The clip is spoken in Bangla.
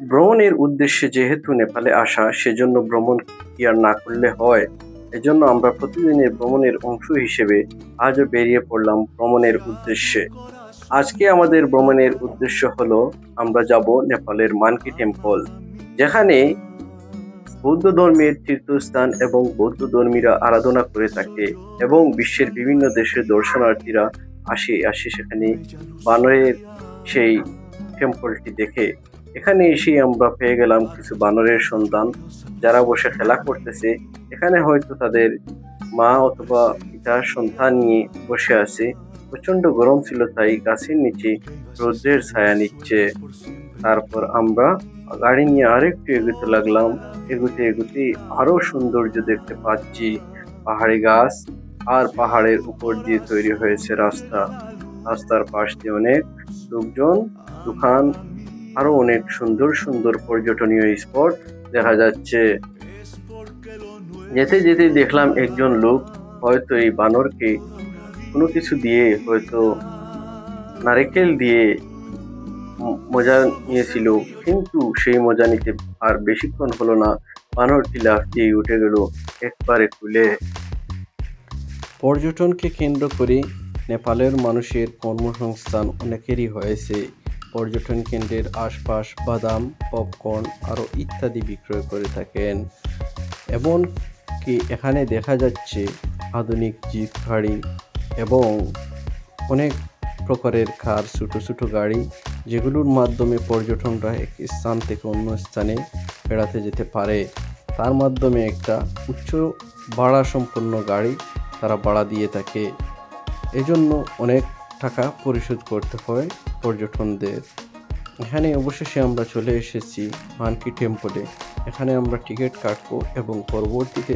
ভ্রমণের উদ্দেশ্যে যেহেতু নেপালে আসা, সেজন্য ভ্রমণ কি আর না করলে হয়। এজন্য আমরা প্রতিদিনের ভ্রমণের অংশ হিসেবে আজও বেরিয়ে পড়লাম ভ্রমণের উদ্দেশ্যে। আজকে আমাদের ভ্রমণের উদ্দেশ্য হলো আমরা যাব নেপালের মানকি টেম্পল, যেখানে বৌদ্ধ ধর্মের তীর্থস্থান এবং বৌদ্ধ ধর্মীরা আরাধনা করে থাকে এবং বিশ্বের বিভিন্ন দেশের দর্শনার্থীরা আসে সেখানে বানরের সেই টেম্পলটি দেখে। এখানে এসে আমরা পেয়ে গেলাম কিছু বানরের সন্তান, যারা বসে খেলা করতেছে। এখানে হয়তো তাদের মা অথবা পিতার সন্তান নিয়ে বসে আছে। প্রচন্ড গরম ছিল, তাই গাছের নিচে রৌদ্রের ছায়া নিচ্ছে। তারপর আমরা গাড়ি নিয়ে আরেকটু এগোতে লাগলাম। এগুতে এগুতে আরো সৌন্দর্য দেখতে পাচ্ছি। পাহাড়ি গাছ আর পাহাড়ের উপর দিয়ে তৈরি হয়েছে রাস্তা। রাস্তার পাশ দিয়ে অনেক লোকজন, দোকান, আরো অনেক সুন্দর সুন্দর পর্যটনীয় স্পট দেখা যাচ্ছে। যেতে যেতে দেখলাম একজন লোক হয়তো এই বানরকে কোনো কিছু দিয়ে, হয়তো নারকেল দিয়ে মজা নিয়েছিল, কিন্তু সেই মজা নিতে আর বেশিক্ষণ হলো না। বানরটি লাফ দিয়ে উঠে গেল একবারে কুলে। পর্যটনকে কেন্দ্র করে নেপালের মানুষের কর্মসংস্থান অনেকেরই হয়েছে। পর্যটন কেন্দ্রের আশপাশ বাদাম, পপকর্ন আরও ইত্যাদি বিক্রয় করে থাকেন। এমনকি এখানে দেখা যাচ্ছে আধুনিক জিপ গাড়ি এবং অনেক প্রকারের কার, ছোটো ছোটো গাড়ি, যেগুলোর মাধ্যমে পর্যটনরা এক স্থান থেকে অন্য স্থানে বেড়াতে যেতে পারে। তার মাধ্যমে একটা উচ্চ ভাড়া সম্পন্ন গাড়ি তারা ভাড়া দিয়ে থাকে। এজন্য অনেক টাকা পরিশোধ করতে হয় পর্যটনদের। এখানে অবশেষে আমরা চলে এসেছি মানকি টেম্পলে। এখানে আমরা টিকিট কাটবো এবং পরবর্তীতে